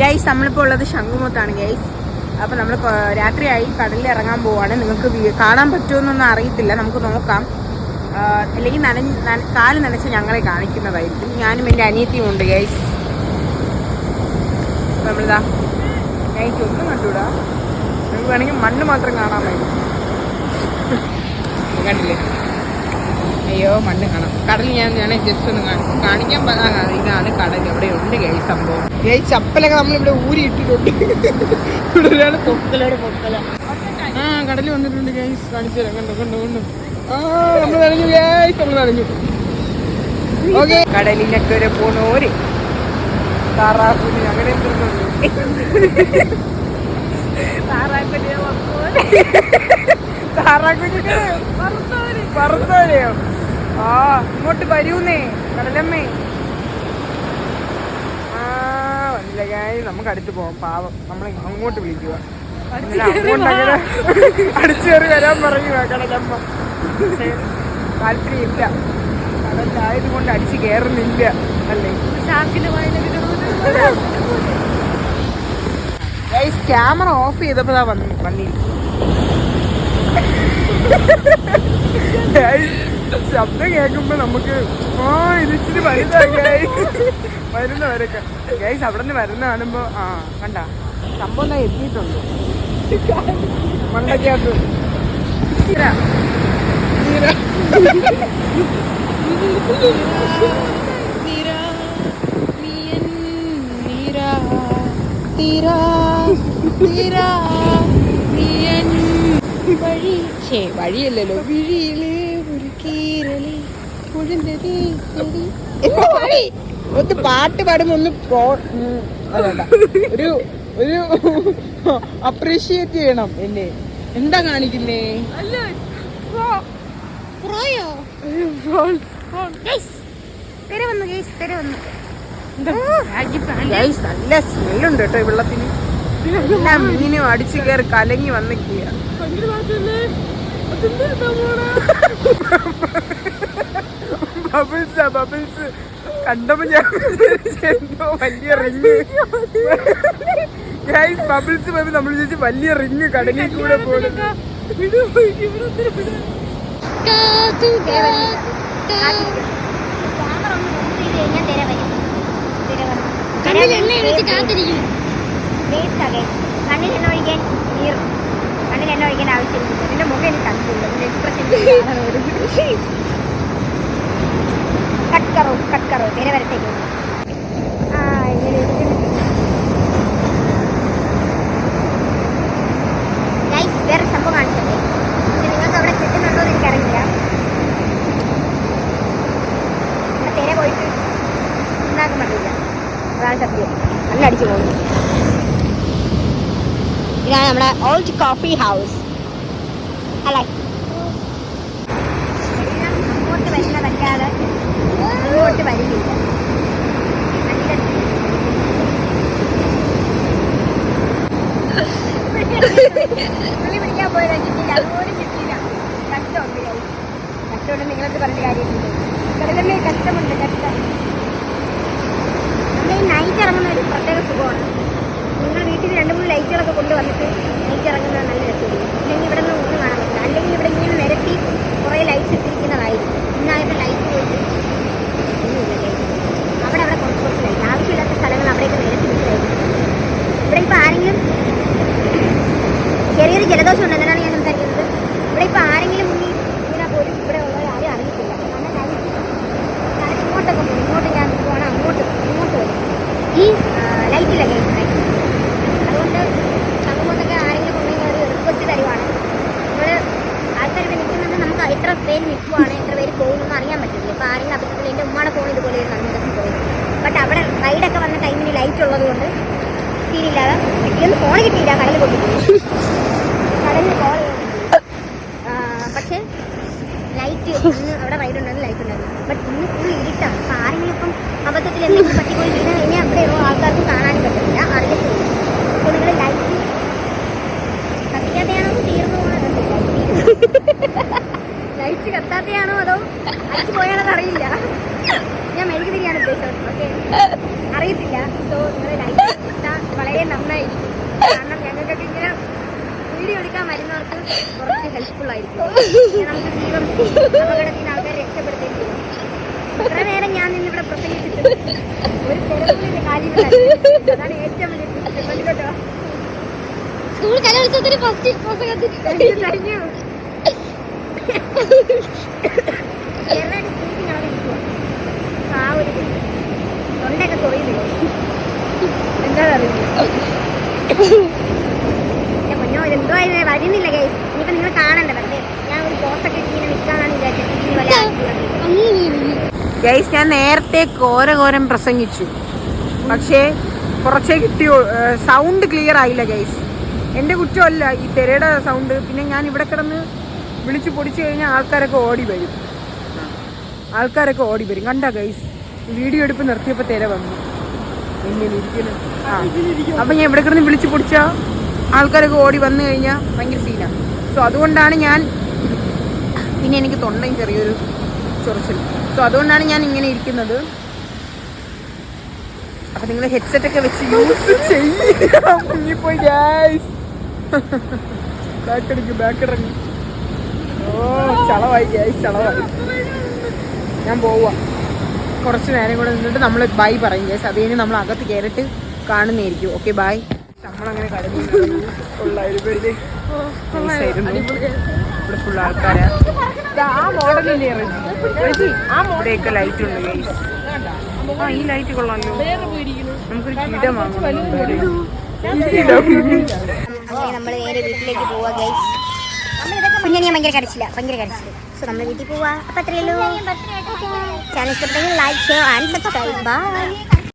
Guys നമ്മളിപ്പോൾ ഉള്ളത് ശംഖുമുഖത്താണ് guys. അപ്പോൾ നമ്മൾ രാത്രിയായി കടലിൽ ഇറങ്ങാൻ പോവാണ്. നിങ്ങൾക്ക് കാണാൻ പറ്റുമെന്നൊന്നും അറിയത്തില്ല, നമുക്ക് നോക്കാം. അല്ലെങ്കിൽ കാല് നനച്ച് ഞങ്ങളെ കാണിക്കുന്നതായിരിക്കും. ഞാനും എൻ്റെ അനിയത്തിയും ഉണ്ട് ഗൈസ്. നമ്മളിതാ നൈറ്റ് ഒന്നും കണ്ടുകൂടാ, നമുക്ക് വേണമെങ്കിൽ മണ്ണ് മാത്രം കാണാൻ പറ്റും. കണ്ടില്ലേ? അയ്യോ മണ്ണ് കാണാം. കടൽ ഞാൻ ജസ്റ്റ് ഒന്ന് കാണിക്കാൻ ഇതാണ് കടൽ. അവിടെ ഉണ്ട് ഗൈസ് സംഭവം. ഗൈസ് ചപ്പലൊക്കെ നമ്മളിവിടെ ഊരി ഇട്ടിട്ടുണ്ട്. ഇവിടെ ഒരാൾ പൊക്കല. ആ കടൽ വന്നിട്ടുണ്ട് ഗൈസ്, കാണിച്ചു തരാം. കണ്ടു നമ്മൾ നനഞ്ഞു ഗൈസ്, നമ്മൾ നനഞ്ഞു. ഓക്കെ, കടലിനൊക്കെ ഒരു പോണോര് താറാക്കുനി അങ്ങനെ താറാക്കുനിക്ക് പറത്തോരെയോ? ആ ഇങ്ങോട്ട് വരൂന്നേ കടലമ്മേ. ആ വന്നില്ല ഗായ്, നമുക്ക് അടുത്ത് പോവാം. പാവം നമ്മൾ അങ്ങോട്ട് വിളിക്കുക, അങ്ങോട്ട് അങ്ങനെ അടിച്ചു കയറി വരാൻ പറയുക കടലമ്മ. താല്പര്യമില്ല, കടലായത് കൊണ്ട് അടിച്ചു കയറുന്നില്ല അല്ലേ. ഗൈസ് ക്യാമറ ഓഫ് ചെയ്തപ്പോഴാ വന്നിരിക്കും. ശബ്ദം കേൾക്കുമ്പോ നമുക്ക് ഇതിച്ചിരി വലുതായി വരുന്നവരൊക്കെ ഗൈസ് അവിടെ നിന്ന് വരുന്ന കാണുമ്പോ കണ്ട സംഭവം എന്താ എത്തിയിട്ടുണ്ട് മണ്ടക്കകത്ത്. വഴിയല്ലല്ലോ, വിഴിയില് ഒരു കീരലി ഒന്ന് പാട്ട് പാടുമ്പോ ഒന്ന് ഒരു ഒരു അപ്രീഷിയേറ്റ് ചെയ്യണം എന്നെ. എന്താ കാണിക്കുന്നേ? നല്ല സ്മെല്ലുണ്ട് കേട്ടോ ഈ വെള്ളത്തിന്. എല്ലാ മീനും അടിച്ചു കയറി കലങ്ങി വന്നിക്കുക. ബബിൾസ് കണ്ടപ്പോ ഞാൻ എന്തോ വലിയ റിങ്. ബബിൾസ് പോയപ്പോ നമ്മൾ ചോദിച്ചു വലിയ റിങ് കടലിൽ കൂടെ പോകുന്നത്. കണ്ണിൽ എണ്ണ ഒഴിക്കാൻ ആവശ്യമില്ല. എന്റെ മുഖം എനിക്ക് കണ്ടില്ല, എക്സ്പ്രഷൻ കട്ട്കറോ നേരെ വരട്ടേക്ക്. ഇങ്ങനെ നൈസ്. വേറെ സംഭവം കാണിച്ചല്ലേ, പക്ഷെ നിങ്ങൾക്ക് അവിടെ കിട്ടുന്നുണ്ടോ എന്ന് എനിക്കറിയില്ല. തിര പോയിട്ട് ഉണ്ടാക്കാൻ പറ്റില്ല, അതാണ് സത്യം. നല്ല അടിച്ചു പോകുന്നു. ഇതാണ് നമ്മുടെ ഓൾഡ് കോഫി ഹൗസ് അല്ലേ. അങ്ങോട്ട് വരുന്ന പറ്റാതെ ഇങ്ങോട്ട് വരില്ല. പുള്ളി പിടിക്കാൻ പോയതാ, കിട്ടിയില്ല, അതുപോലും കിട്ടിയില്ല. കഷ്ടമുണ്ട് നിങ്ങൾക്ക് പറഞ്ഞ കാര്യമില്ല. കടലിൽ കഷ്ടമുണ്ട്, കഷ്ടം. നമ്മൾ ഈ നൈറ്റ് ഇറങ്ങുന്ന ഒരു പ്രത്യേക സുഖമാണ്. നിങ്ങൾ വീട്ടിൽ 2-3 ലൈറ്റുകളൊക്കെ കൊണ്ടുവന്നിട്ട് നൈറ്റ് ഇറങ്ങുന്നത് നല്ല രസമില്ല. ഇല്ലെങ്കിൽ ഇവിടെ നിന്ന് ഒന്നും കാണാൻ പറ്റില്ല. അല്ലെങ്കിൽ ഇവിടെ ഇങ്ങനെ നിരത്തി കുറേ ലൈറ്റ്സ് ഇട്ടിരിക്കുന്നതായിരിക്കും. ഇന്നായിട്ട് ലൈറ്റ് പോയിട്ട് അവിടെ കുറച്ച് ലൈറ്റ് ആവശ്യമില്ലാത്ത സ്ഥലങ്ങൾ അവിടെയൊക്കെ നിരത്തി വെച്ചതായിരിക്കും. ഇവിടെ ഇപ്പോൾ ആരെങ്കിലും ചെറിയൊരു ജലദോഷം ഉണ്ട്, എന്നാണ് ഞാൻ സംസാരിക്കുന്നത്. ഇവിടെ ഇപ്പോൾ ആരെങ്കിലും മുന്നിൽ ഇങ്ങനെ പോലും ഇവിടെ ഉള്ളവർ ആരും അറിയിട്ടില്ല. കാരണം ലൈറ്റ് കാരണം ഇങ്ങോട്ടൊക്കെ പോകും, ഇങ്ങോട്ട് ഞാൻ പോകണം, ഇങ്ങോട്ട് വരും ഈ ലൈറ്റിലൊക്കെ. അതുകൊണ്ട് സംഭവത്തൊക്കെ ആരെങ്കിലും ഉണ്ടെങ്കിൽ ഒരു റിക്വസ്റ്റ് തരുവാണ്. നമ്മൾ ആൾക്കാർ നിൽക്കുന്നത് നമുക്ക് എത്ര പേര് നിൽക്കുവാണ്, എത്ര പേര് പോകുമെന്ന് അറിയാൻ പറ്റില്ല. ഇപ്പോൾ ആരെങ്കിലും അബദ്ധത്തിൽ എൻ്റെ ഉമ്മാടെ ഫോൺ ഇതുപോലെ ഒരു നല്ല ദിവസം പോയത്. ബട്ട് അവിടെ റൈഡൊക്കെ വന്ന ടൈമിന് ലൈറ്റ് ഉള്ളത് കൊണ്ട് സീനില്ലാതെ ഇതൊന്നും ഫോൺ കിട്ടിയില്ല, കടലിൽ കൊണ്ടുപോയി. കടലിൽ കോൾ പക്ഷേ ലൈറ്റ് ഇന്ന് അവിടെ റൈഡ് ഉണ്ടായിരുന്നു, ലൈറ്റ് ഉണ്ടായിരുന്നു. ബട്ട് ഇന്ന് ഫുൾ ഇരുട്ടാണ്. അപ്പോൾ ആരെങ്കിലും ഇപ്പം അബദ്ധത്തിൽ എന്തെങ്കിലും പറ്റിപ്പോയി വീണാൽ കഴിഞ്ഞാൽ അവിടെ ആൾക്കാർക്ക് കാണാനും പറ്റില്ല, അറിയത്തില്ല. അപ്പോൾ നിങ്ങൾ ലൈറ്റ് കത്തിക്കാത്തയാണോ തീർന്നു പോകണോ, ലൈറ്റ് കത്താത്തയാണോ അതോ അടിച്ചു പോയാണോ അറിയില്ല. ഞാൻ മെഴുകുതിരിയാണ് ഉദ്ദേശിച്ചത്. ഓക്കെ, അറിയത്തില്ല. സോ നിങ്ങൾ ലൈറ്റ് കുറച്ച് ഹെൽപ്ഫുൾ ആയിരിക്കും. നമുക്ക് ജീവൻ അപകടത്തിൽ നിന്ന് ആൾക്കാരെ രക്ഷപ്പെടുത്തുകയും ചെയ്യും. ഇത്ര നേരം ഞാൻ നിന്നിവിടെ പ്രസംഗിച്ചിട്ട് ഒരു തെരഞ്ഞെടുപ്പിന്റെ കാര്യമില്ല. അതാണ് ഏറ്റവും വലിയ കേട്ടോ. സ്കൂൾ കലോത്സവത്തിന് ഫസ്റ്റ് പ്രസംഗത്തിന് കഴിഞ്ഞു. ചെറുതായിട്ട് സ്പീച്ചിങ് അവിടെ ഇരിക്കുമോ ആ ഒരു തൊണ്ടയൊക്കെ ചൊറിയുന്നില്ല. എന്താ അറിയില്ല എന്റെ മുന്നോ ഇതെന്തോ വരുന്നില്ല ഗൈസ്. ഇനിയിപ്പോ നിങ്ങൾ കാണണ്ട വെറുതെ ഞാൻ ഒരു പോസ്റ്റൊക്കെ ഇങ്ങനെ നിൽക്കാന്നാണ് വിചാരിച്ചത്. ഗൈസ് ഞാൻ നേരത്തെ ഘോരം പ്രസംഗിച്ചു, പക്ഷേ കുറച്ചേ കിട്ടിയോ. സൗണ്ട് ക്ലിയർ ആയില്ല ഗൈസ്. എൻ്റെ കുറ്റമല്ല ഈ തിരയുടെ സൗണ്ട്. പിന്നെ ഞാൻ ഇവിടെ കിടന്ന് വിളിച്ചു പൊടിച്ചു കഴിഞ്ഞാൽ ആൾക്കാരൊക്കെ ഓടി വരും. കണ്ട ഗൈസ്, വീഡിയോ എടുപ്പ് നിർത്തിയപ്പോൾ തിര വന്നു എങ്ങനെ ഇരിക്കുന്നു. അപ്പം ഞാൻ ഇവിടെ കിടന്ന് വിളിച്ചു പൊടിച്ചാൽ ആൾക്കാരൊക്കെ ഓടി വന്നു കഴിഞ്ഞാൽ ഭയങ്കര സീനാണ്. സോ അതുകൊണ്ടാണ് ഞാൻ, പിന്നെ എനിക്ക് തൊണ്ടയും ചെറിയൊരു ചൊറിച്ചിൽ. സോ അതുകൊണ്ടാണ് ഞാൻ ഇങ്ങനെ ഇരിക്കുന്നത്. അപ്പം നിങ്ങൾ ഹെഡ്സെറ്റൊക്കെ വെച്ച് യൂസ് ചെയ്യിപ്പോയി ഗൈസ്. ബാക്കിറങ്ങി. ഓ ചളവായി ഗൈസ്, ചളവായി. ഞാൻ പോവുക. കുറച്ച് നേരം കൂടെ നിന്നിട്ട് നമ്മൾ ബൈ പറയും ഗൈസ്. അത് കഴിഞ്ഞ് നമ്മൾ അകത്ത് കയറിയിട്ട് കാണുന്നതായിരിക്കും. Okay bye. നമ്മളങ്ങനെ കടന്നു ഇവിടെ ഫുൾ ആൾക്കാരാ. ആ മോഡലില്ലേ ഇവിടെയൊക്കെ ലൈറ്റ് ഉണ്ട് ഗൈസ്. ആ ഈ ലൈറ്റ് കൊള്ളാമല്ലോ. നമുക്കൊരു കിടം വാങ്ങണം. നമ്മൾ നേരെ വീട്ടിലേക്ക് പോവാ ഗൈസ്. കുഞ്ഞിനെ ഭയങ്കര കരച്ചില്ല. സോ നമ്മൾ വീട്ടിൽ പോവാ. അപ്പൊ അത്രയല്ലോ. ചാനൽ ഇഷ്ടപ്പെട്ടെങ്കിൽ like share and subscribe. By.